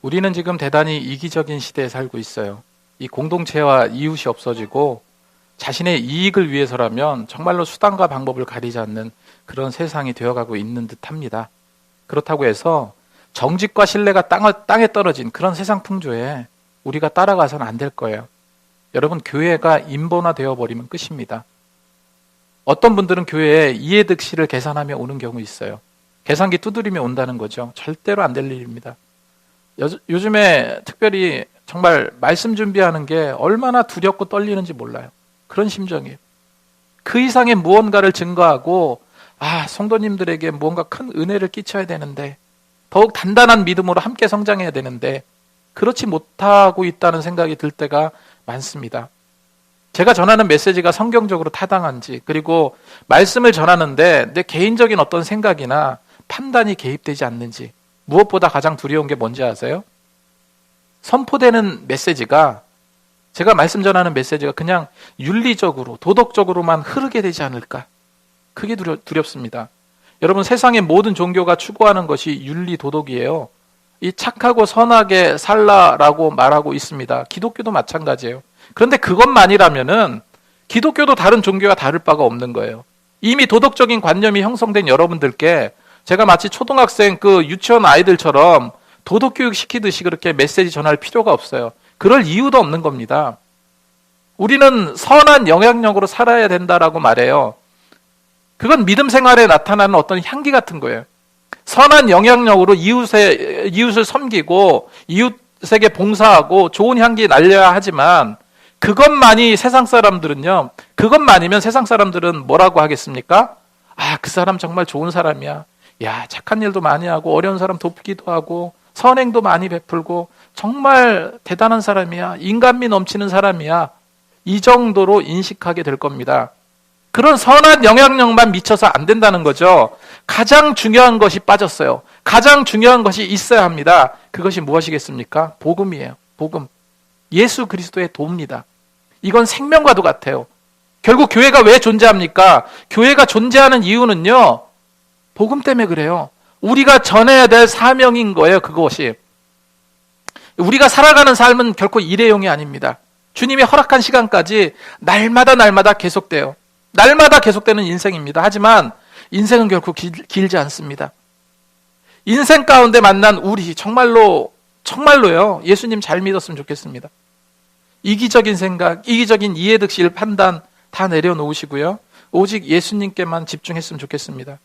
우리는 지금 대단히 이기적인 시대에 살고 있어요. 이 공동체와 이웃이 없어지고 자신의 이익을 위해서라면 정말로 수단과 방법을 가리지 않는 그런 세상이 되어가고 있는 듯합니다. 그렇다고 해서 정직과 신뢰가 땅에 떨어진 그런 세상 풍조에 우리가 따라가서는 안 될 거예요. 여러분, 교회가 인본화되어 버리면 끝입니다. 어떤 분들은 교회에 이해득실을 계산하며 오는 경우 있어요. 계산기 두드리며 온다는 거죠. 절대로 안 될 일입니다. 요즘에 특별히 정말 말씀 준비하는 게 얼마나 두렵고 떨리는지 몰라요. 그런 심정이에요. 그 이상의 무언가를 증거하고 성도님들에게 무언가 큰 은혜를 끼쳐야 되는데, 더욱 단단한 믿음으로 함께 성장해야 되는데 그렇지 못하고 있다는 생각이 들 때가 많습니다. 제가 전하는 메시지가 성경적으로 타당한지, 그리고 말씀을 전하는데 내 개인적인 어떤 생각이나 판단이 개입되지 않는지, 무엇보다 가장 두려운 게 뭔지 아세요? 선포되는 메시지가, 제가 말씀 전하는 메시지가 그냥 윤리적으로 도덕적으로만 흐르게 되지 않을까, 그게 두렵습니다. 여러분, 세상의 모든 종교가 추구하는 것이 윤리 도덕이에요. 이 착하고 선하게 살라라고 말하고 있습니다. 기독교도 마찬가지예요. 그런데 그것만이라면은 기독교도 다른 종교와 다를 바가 없는 거예요. 이미 도덕적인 관념이 형성된 여러분들께 제가 마치 초등학생 유치원 아이들처럼 도덕교육 시키듯이 그렇게 메시지 전할 필요가 없어요. 그럴 이유도 없는 겁니다. 우리는 선한 영향력으로 살아야 된다라고 말해요. 그건 믿음 생활에 나타나는 어떤 향기 같은 거예요. 선한 영향력으로 이웃을 섬기고 이웃에게 봉사하고 좋은 향기 날려야 하지만, 그것만이 세상 사람들은요, 그것만이면 세상 사람들은 뭐라고 하겠습니까? 그 사람 정말 좋은 사람이야. 착한 일도 많이 하고 어려운 사람 돕기도 하고 선행도 많이 베풀고 정말 대단한 사람이야. 인간미 넘치는 사람이야. 이 정도로 인식하게 될 겁니다. 그런 선한 영향력만 미쳐서 안 된다는 거죠. 가장 중요한 것이 빠졌어요. 가장 중요한 것이 있어야 합니다. 그것이 무엇이겠습니까? 복음이에요. 복음. 예수 그리스도의 도입니다. 이건 생명과도 같아요. 결국 교회가 왜 존재합니까? 교회가 존재하는 이유는요, 복음 때문에 그래요. 우리가 전해야 될 사명인 거예요. 그것이. 우리가 살아가는 삶은 결코 일회용이 아닙니다. 주님이 허락한 시간까지 날마다 계속돼요. 날마다 계속되는 인생입니다. 하지만 인생은 결코 길지 않습니다. 인생 가운데 만난 우리 정말로요, 예수님 잘 믿었으면 좋겠습니다. 이기적인 생각, 이기적인 이해득실 판단 다 내려놓으시고요, 오직 예수님께만 집중했으면 좋겠습니다.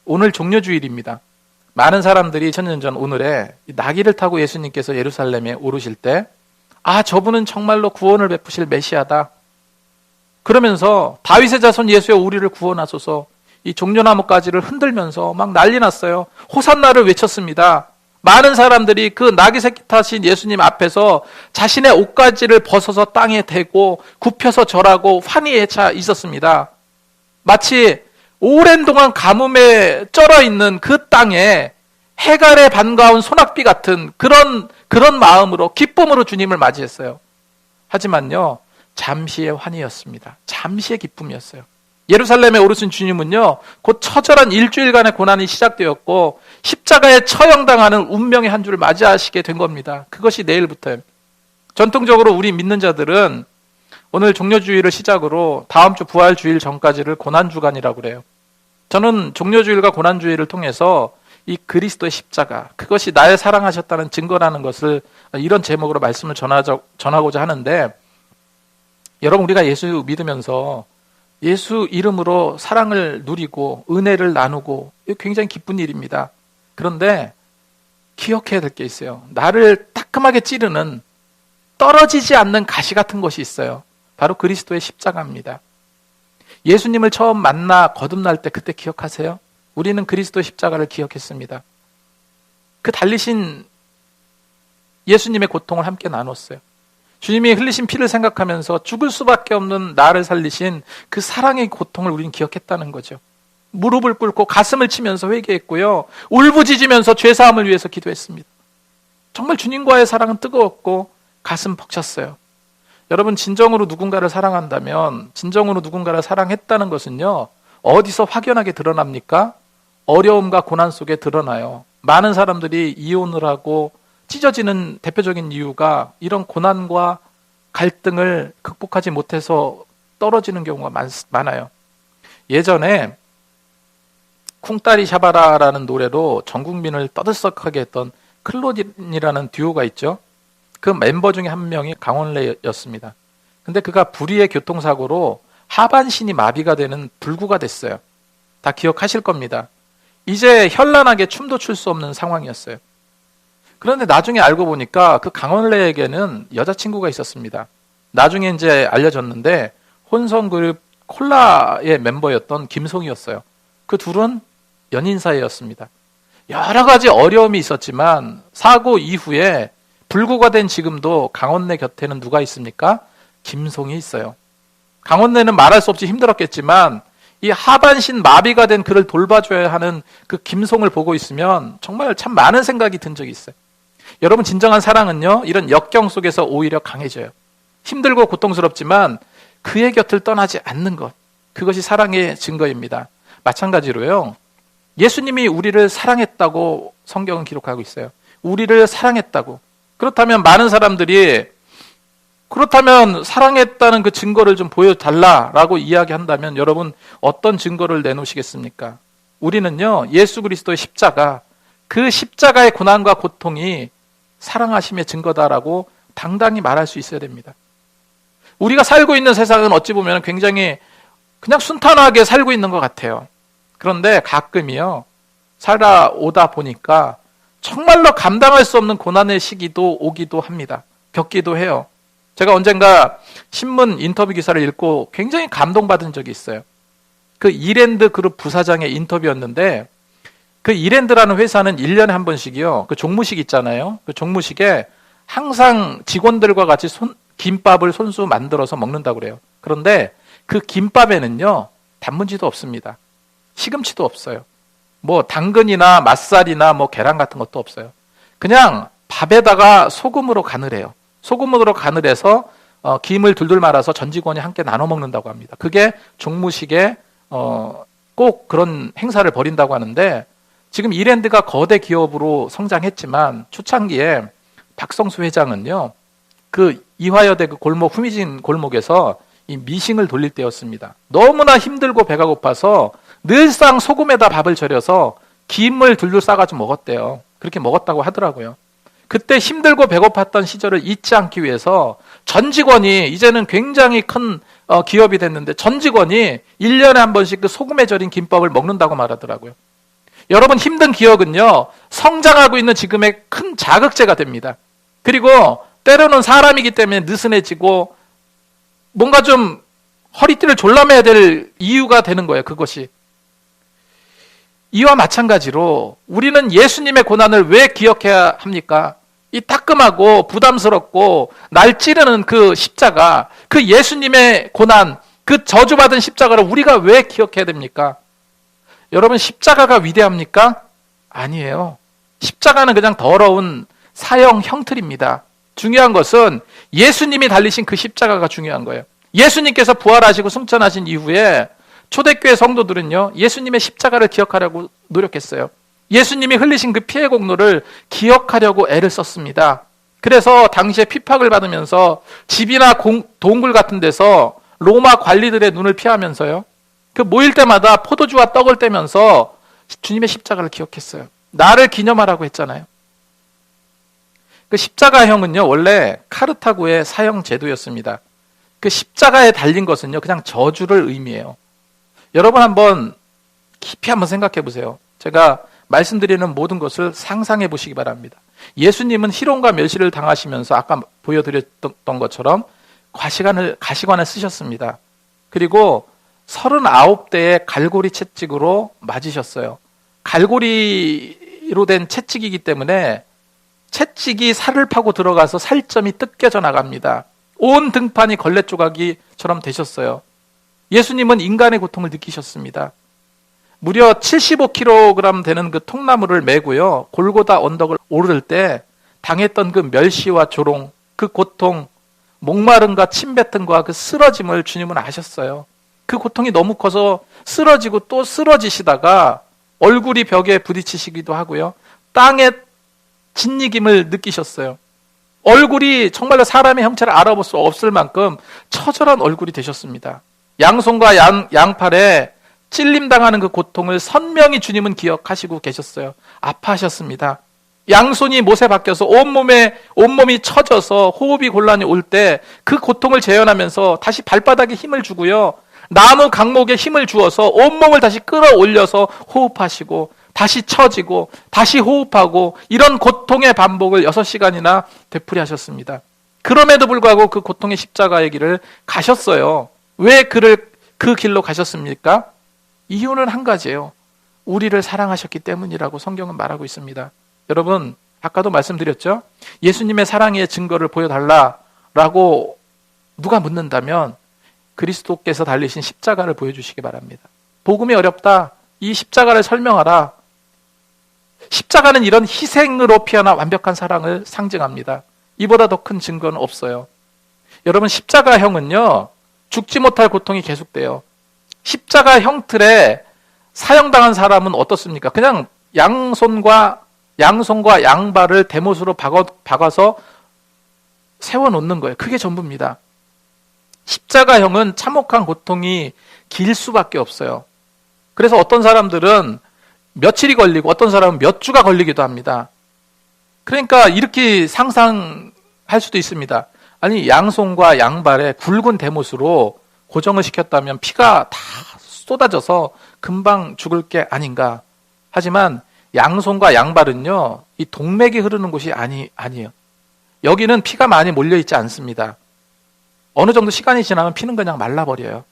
오늘 종려주일입니다. 많은 사람들이 천년 전 오늘에 나귀를 타고 예수님께서 예루살렘에 오르실 때, 저분은 정말로 구원을 베푸실 메시아다, 그러면서 다윗의 자손 예수의 우리를 구원하소서, 이 종려나무가지를 흔들면서 막 난리 났어요. 호산나를 외쳤습니다. 많은 사람들이 그 나귀 새끼 타신 예수님 앞에서 자신의 옷가지를 벗어서 땅에 대고 굽혀서 절하고 환희에 차 있었습니다. 마치 오랜 동안 가뭄에 쩔어 있는 그 땅에 해갈에 반가운 소낙비 같은 그런 마음으로, 기쁨으로 주님을 맞이했어요. 하지만요, 잠시의 환희였습니다. 잠시의 기쁨이었어요. 예루살렘에 오르신 주님은요, 곧 처절한 일주일간의 고난이 시작되었고 십자가에 처형당하는 운명의 한 주를 맞이하시게 된 겁니다. 그것이 내일부터예요. 전통적으로 우리 믿는 자들은 오늘 종려주일을 시작으로 다음 주 부활주일 전까지를 고난주간이라고 그래요. 저는 종려주일과 고난주일을 통해서 이 그리스도의 십자가, 그것이 나를 사랑하셨다는 증거라는 것을 이런 제목으로 말씀을 전하고자 하는데, 여러분, 우리가 예수 믿으면서 예수 이름으로 사랑을 누리고 은혜를 나누고, 이거 굉장히 기쁜 일입니다. 그런데 기억해야 될 게 있어요. 나를 따끔하게 찌르는, 떨어지지 않는 가시 같은 것이 있어요. 바로 그리스도의 십자가입니다. 예수님을 처음 만나 거듭날 때 그때 기억하세요? 우리는 그리스도의 십자가를 기억했습니다. 그 달리신 예수님의 고통을 함께 나눴어요. 주님이 흘리신 피를 생각하면서 죽을 수밖에 없는 나를 살리신 그 사랑의 고통을 우리는 기억했다는 거죠. 무릎을 꿇고 가슴을 치면서 회개했고요, 울부짖으면서 죄사함을 위해서 기도했습니다. 정말 주님과의 사랑은 뜨거웠고 가슴 벅찼어요. 여러분, 진정으로 누군가를 사랑한다면, 진정으로 누군가를 사랑했다는 것은요, 어디서 확연하게 드러납니까? 어려움과 고난 속에 드러나요. 많은 사람들이 이혼을 하고 찢어지는 대표적인 이유가 이런 고난과 갈등을 극복하지 못해서 떨어지는 경우가 많아요. 예전에 쿵따리 샤바라라는 노래로 전 국민을 떠들썩하게 했던 클로딘이라는 듀오가 있죠. 그 멤버 중에 한 명이 강원래였습니다. 근데 그가 불의의 교통사고로 하반신이 마비가 되는 불구가 됐어요. 다 기억하실 겁니다. 이제 현란하게 춤도 출 수 없는 상황이었어요. 그런데 나중에 알고 보니까 그 강원래에게는 여자친구가 있었습니다. 나중에 이제 알려졌는데 혼성 그룹 콜라의 멤버였던 김송이였어요. 그 둘은 연인 사이였습니다. 여러 가지 어려움이 있었지만 사고 이후에 불구가 된 지금도 강원래 곁에는 누가 있습니까? 김송이 있어요. 강원래는 말할 수 없이 힘들었겠지만 이 하반신 마비가 된 그를 돌봐줘야 하는 그 김송을 보고 있으면 정말 참 많은 생각이 든 적이 있어요. 여러분, 진정한 사랑은요, 이런 역경 속에서 오히려 강해져요. 힘들고 고통스럽지만 그의 곁을 떠나지 않는 것, 그것이 사랑의 증거입니다. 마찬가지로요, 예수님이 우리를 사랑했다고 성경은 기록하고 있어요. 우리를 사랑했다고. 그렇다면 많은 사람들이 그렇다면 사랑했다는 그 증거를 좀 보여달라라고 이야기한다면 여러분 어떤 증거를 내놓으시겠습니까? 우리는요, 예수 그리스도의 십자가, 그 십자가의 고난과 고통이 사랑하심의 증거다라고 당당히 말할 수 있어야 됩니다. 우리가 살고 있는 세상은 어찌 보면 굉장히 그냥 순탄하게 살고 있는 것 같아요. 그런데 가끔이요, 살아오다 보니까 정말로 감당할 수 없는 고난의 시기도 오기도 합니다. 겪기도 해요. 제가 언젠가 신문 인터뷰 기사를 읽고 굉장히 감동받은 적이 있어요. 그 이랜드 그룹 부사장의 인터뷰였는데, 그 이랜드라는 회사는 1년에 한 번씩이요, 그 종무식 있잖아요. 그 종무식에 항상 직원들과 같이 김밥을 손수 만들어서 먹는다고 그래요. 그런데 그 김밥에는요, 단무지도 없습니다. 시금치도 없어요. 뭐 당근이나 맛살이나 뭐 계란 같은 것도 없어요. 그냥 밥에다가 소금으로 간을 해요. 소금으로 간을 해서 김을 둘둘 말아서 전 직원이 함께 나눠 먹는다고 합니다. 그게 종무식에 꼭 그런 행사를 벌인다고 하는데, 지금 이랜드가 거대 기업으로 성장했지만 초창기에 박성수 회장은요, 그 이화여대 그 골목, 후미진 골목에서 이 미싱을 돌릴 때였습니다. 너무나 힘들고 배가 고파서 늘상 소금에다 밥을 절여서 김을 둘둘 싸가지고 먹었대요. 그렇게 먹었다고 하더라고요. 그때 힘들고 배고팠던 시절을 잊지 않기 위해서 전 직원이, 이제는 굉장히 큰 기업이 됐는데 전 직원이 1년에 한 번씩 그 소금에 절인 김밥을 먹는다고 말하더라고요. 여러분, 힘든 기억은요, 성장하고 있는 지금의 큰 자극제가 됩니다. 그리고 때로는 사람이기 때문에 느슨해지고 뭔가 좀 허리띠를 졸라매야 될 이유가 되는 거예요, 그것이. 이와 마찬가지로 우리는 예수님의 고난을 왜 기억해야 합니까? 이 따끔하고 부담스럽고 날 찌르는 그 십자가, 그 예수님의 고난, 그 저주받은 십자가를 우리가 왜 기억해야 됩니까? 여러분, 십자가가 위대합니까? 아니에요. 십자가는 그냥 더러운 사형 형틀입니다. 중요한 것은 예수님이 달리신 그 십자가가 중요한 거예요. 예수님께서 부활하시고 승천하신 이후에 초대교회 성도들은요, 예수님의 십자가를 기억하려고 노력했어요. 예수님이 흘리신 그 피의 공로를 기억하려고 애를 썼습니다. 그래서 당시에 핍박을 받으면서 집이나 동굴 같은 데서 로마 관리들의 눈을 피하면서요, 그 모일 때마다 포도주와 떡을 떼면서 주님의 십자가를 기억했어요. 나를 기념하라고 했잖아요. 그 십자가형은요, 원래 카르타고의 사형 제도였습니다. 그 십자가에 달린 것은요, 그냥 저주를 의미해요. 여러분, 한번 깊이 한번 생각해 보세요. 제가 말씀드리는 모든 것을 상상해 보시기 바랍니다. 예수님은 희롱과 멸시를 당하시면서 아까 보여드렸던 것처럼 가시관을 쓰셨습니다. 그리고 39대의 갈고리 채찍으로 맞으셨어요. 갈고리로 된 채찍이기 때문에 채찍이 살을 파고 들어가서 살점이 뜯겨져 나갑니다. 온 등판이 걸레 조각이처럼 되셨어요. 예수님은 인간의 고통을 느끼셨습니다. 무려 75kg 되는 그 통나무를 메고요, 골고다 언덕을 오를 때 당했던 그 멸시와 조롱, 그 고통, 목마름과 침뱉음과 그 쓰러짐을 주님은 아셨어요. 그 고통이 너무 커서 쓰러지고 또 쓰러지시다가 얼굴이 벽에 부딪히시기도 하고요, 땅에 진이김을 느끼셨어요. 얼굴이 정말로 사람의 형체를 알아볼 수 없을 만큼 처절한 얼굴이 되셨습니다. 양손과 양팔에 찔림당하는 그 고통을 선명히 주님은 기억하시고 계셨어요. 아파하셨습니다. 양손이 못에 박혀서 온몸이 처져서 호흡이 곤란이 올 때 그 고통을 재현하면서 다시 발바닥에 힘을 주고요. 나무 강목에 힘을 주어서 온몸을 다시 끌어올려서 호흡하시고 다시 처지고 다시 호흡하고 이런 고통의 반복을 6시간이나 되풀이 하셨습니다. 그럼에도 불구하고 그 고통의 십자가의 길을 가셨어요. 왜 그 길로 가셨습니까? 이유는 한 가지예요. 우리를 사랑하셨기 때문이라고 성경은 말하고 있습니다. 여러분, 아까도 말씀드렸죠? 예수님의 사랑의 증거를 보여달라라고 누가 묻는다면 그리스도께서 달리신 십자가를 보여주시기 바랍니다. 복음이 어렵다. 이 십자가를 설명하라. 십자가는 이런 희생으로 피어난 완벽한 사랑을 상징합니다. 이보다 더 큰 증거는 없어요. 여러분, 십자가형은요, 죽지 못할 고통이 계속돼요. 십자가 형틀에 사형당한 사람은 어떻습니까? 그냥 양손과 양발을 대못으로 박아서 세워놓는 거예요. 그게 전부입니다. 십자가형은 참혹한 고통이 길 수밖에 없어요. 그래서 어떤 사람들은 며칠이 걸리고 어떤 사람은 몇 주가 걸리기도 합니다. 그러니까 이렇게 상상할 수도 있습니다. 아니, 양손과 양발에 굵은 대못으로 고정을 시켰다면 피가 다 쏟아져서 금방 죽을 게 아닌가. 하지만 양손과 양발은요, 이 동맥이 흐르는 곳이 아니에요. 여기는 피가 많이 몰려있지 않습니다. 어느 정도 시간이 지나면 피는 그냥 말라버려요.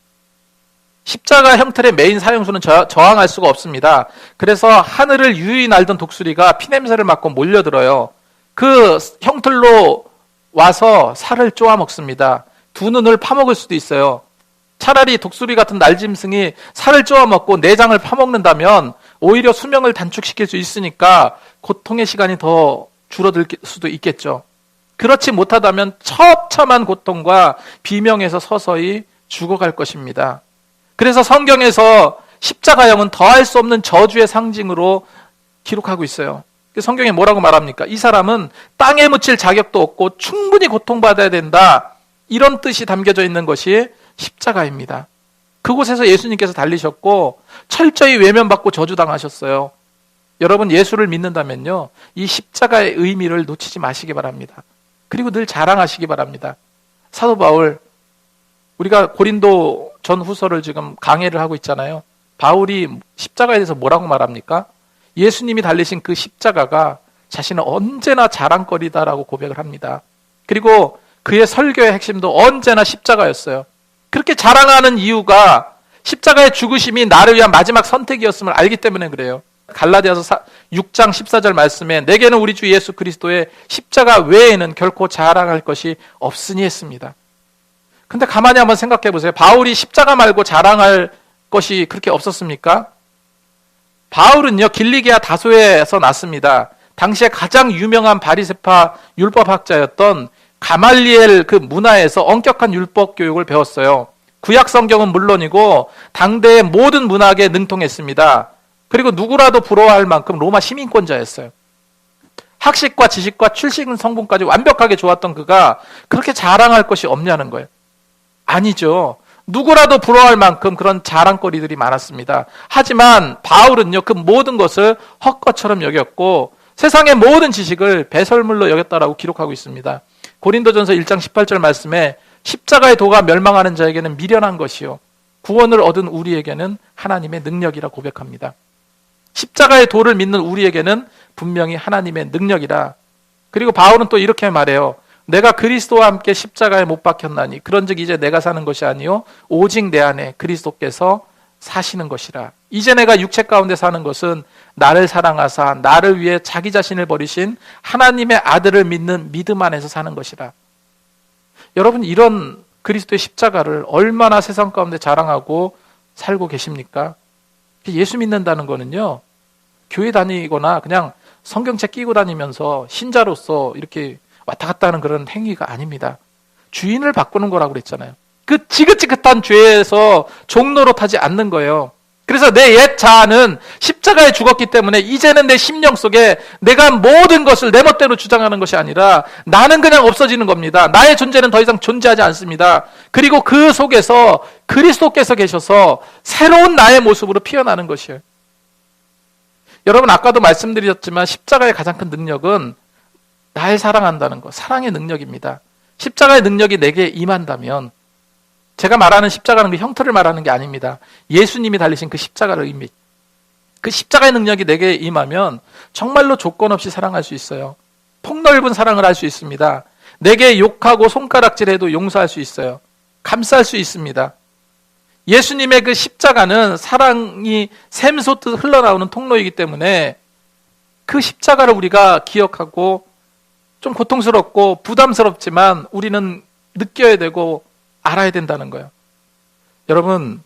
십자가 형틀의 메인 사형수는 저항할 수가 없습니다. 그래서 하늘을 유유히 날던 독수리가 피냄새를 맡고 몰려들어요. 그 형틀로 와서 살을 쪼아 먹습니다. 두 눈을 파먹을 수도 있어요. 차라리 독수리 같은 날짐승이 살을 쪼아 먹고 내장을 파먹는다면 오히려 수명을 단축시킬 수 있으니까 고통의 시간이 더 줄어들 수도 있겠죠. 그렇지 못하다면 처참한 고통과 비명에서 서서히 죽어갈 것입니다. 그래서 성경에서 십자가형은 더할 수 없는 저주의 상징으로 기록하고 있어요. 성경에 뭐라고 말합니까? 이 사람은 땅에 묻힐 자격도 없고 충분히 고통받아야 된다. 이런 뜻이 담겨져 있는 것이 십자가입니다. 그곳에서 예수님께서 달리셨고 철저히 외면받고 저주당하셨어요. 여러분, 예수를 믿는다면요, 이 십자가의 의미를 놓치지 마시기 바랍니다. 그리고 늘 자랑하시기 바랍니다. 사도 바울, 우리가 고린도 전후서를 지금 강해를 하고 있잖아요. 바울이 십자가에 대해서 뭐라고 말합니까? 예수님이 달리신 그 십자가가 자신은 언제나 자랑거리다라고 고백을 합니다. 그리고 그의 설교의 핵심도 언제나 십자가였어요. 그렇게 자랑하는 이유가 십자가의 죽으심이 나를 위한 마지막 선택이었음을 알기 때문에 그래요. 갈라디아서 6장 14절 말씀에 내게는 우리 주 예수 그리스도의 십자가 외에는 결코 자랑할 것이 없으니 했습니다. 근데 가만히 한번 생각해 보세요. 바울이 십자가 말고 자랑할 것이 그렇게 없었습니까? 바울은요, 길리기아 다소에서 났습니다. 당시에 가장 유명한 바리새파 율법학자였던 가말리엘 그 문화에서 엄격한 율법 교육을 배웠어요. 구약 성경은 물론이고 당대의 모든 문학에 능통했습니다. 그리고 누구라도 부러워할 만큼 로마 시민권자였어요. 학식과 지식과 출신 성분까지 완벽하게 좋았던 그가 그렇게 자랑할 것이 없냐는 거예요. 아니죠. 누구라도 부러워할 만큼 그런 자랑거리들이 많았습니다. 하지만 바울은요, 그 모든 것을 헛것처럼 여겼고 세상의 모든 지식을 배설물로 여겼다라고 기록하고 있습니다. 고린도전서 1장 18절 말씀에 십자가의 도가 멸망하는 자에게는 미련한 것이요 구원을 얻은 우리에게는 하나님의 능력이라 고백합니다. 십자가의 도를 믿는 우리에게는 분명히 하나님의 능력이라. 그리고 바울은 또 이렇게 말해요. 내가 그리스도와 함께 십자가에 못 박혔나니 그런즉 이제 내가 사는 것이 아니요 오직 내 안에 그리스도께서 사시는 것이라. 이제 내가 육체 가운데 사는 것은 나를 사랑하사 나를 위해 자기 자신을 버리신 하나님의 아들을 믿는 믿음 안에서 사는 것이라. 여러분, 이런 그리스도의 십자가를 얼마나 세상 가운데 자랑하고 살고 계십니까? 예수 믿는다는 거는요, 교회 다니거나 그냥 성경책 끼고 다니면서 신자로서 이렇게 왔다 갔다 하는 그런 행위가 아닙니다. 주인을 바꾸는 거라고 그랬잖아요. 그 지긋지긋한 죄에서 종노릇하지 않는 거예요. 그래서 내 옛 자아는 십자가에 죽었기 때문에 이제는 내 심령 속에 내가 모든 것을 내 멋대로 주장하는 것이 아니라 나는 그냥 없어지는 겁니다. 나의 존재는 더 이상 존재하지 않습니다. 그리고 그 속에서 그리스도께서 계셔서 새로운 나의 모습으로 피어나는 것이에요. 여러분, 아까도 말씀드렸지만 십자가의 가장 큰 능력은 날 사랑한다는 것, 사랑의 능력입니다. 십자가의 능력이 내게 임한다면, 제가 말하는 십자가는 그 형태를 말하는 게 아닙니다. 예수님이 달리신 그 십자가를 의미, 그 십자가의 능력이 내게 임하면 정말로 조건 없이 사랑할 수 있어요. 폭넓은 사랑을 할 수 있습니다. 내게 욕하고 손가락질해도 용서할 수 있어요. 감쌀 수 있습니다. 예수님의 그 십자가는 사랑이 샘솟듯 흘러나오는 통로이기 때문에 그 십자가를 우리가 기억하고, 좀 고통스럽고 부담스럽지만 우리는 느껴야 되고 알아야 된다는 거예요. 여러분,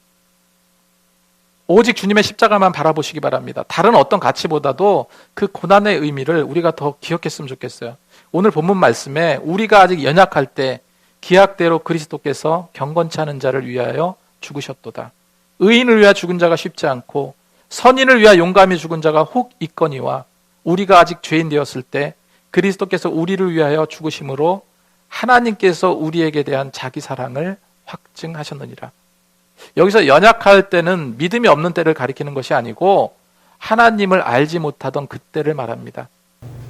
오직 주님의 십자가만 바라보시기 바랍니다. 다른 어떤 가치보다도 그 고난의 의미를 우리가 더 기억했으면 좋겠어요. 오늘 본문 말씀에 우리가 아직 연약할 때 기약대로 그리스도께서 경건치 않은 자를 위하여 죽으셨도다. 의인을 위하여 죽은 자가 쉽지 않고 선인을 위하여 용감히 죽은 자가 혹 있거니와, 우리가 아직 죄인 되었을 때 그리스도께서 우리를 위하여 죽으심으로 하나님께서 우리에게 대한 자기 사랑을 확증하셨느니라. 여기서 연약할 때는 믿음이 없는 때를 가리키는 것이 아니고 하나님을 알지 못하던 그때를 말합니다.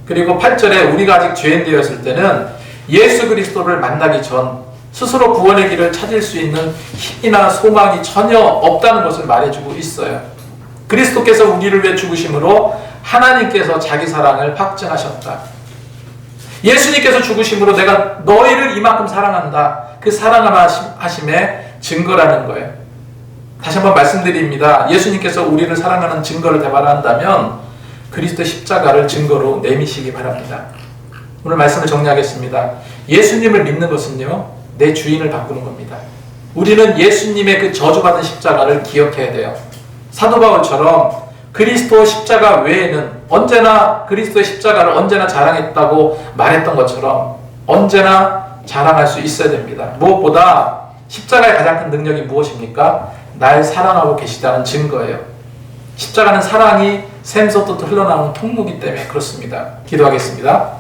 그리고 8절에 우리가 아직 죄인 되었을 때는 예수 그리스도를 만나기 전 스스로 구원의 길을 찾을 수 있는 힘이나 소망이 전혀 없다는 것을 말해주고 있어요. 그리스도께서 우리를 위해 죽으심으로 하나님께서 자기 사랑을 확증하셨다. 예수님께서 죽으심으로 내가 너희를 이만큼 사랑한다. 그 사랑하심의 증거라는 거예요. 다시 한번 말씀드립니다. 예수님께서 우리를 사랑하는 증거를 대발한다면 그리스도의 십자가를 증거로 내미시기 바랍니다. 오늘 말씀을 정리하겠습니다. 예수님을 믿는 것은요, 내 주인을 바꾸는 겁니다. 우리는 예수님의 그 저주받은 십자가를 기억해야 돼요. 사도 바울처럼 그리스도 십자가 외에는 언제나 그리스도의 십자가를 언제나 자랑했다고 말했던 것처럼 언제나 자랑할 수 있어야 됩니다. 무엇보다 십자가의 가장 큰 능력이 무엇입니까? 날 사랑하고 계시다는 증거예요. 십자가는 사랑이 샘솟듯 흘러나오는 통로이기 때문에 그렇습니다. 기도하겠습니다.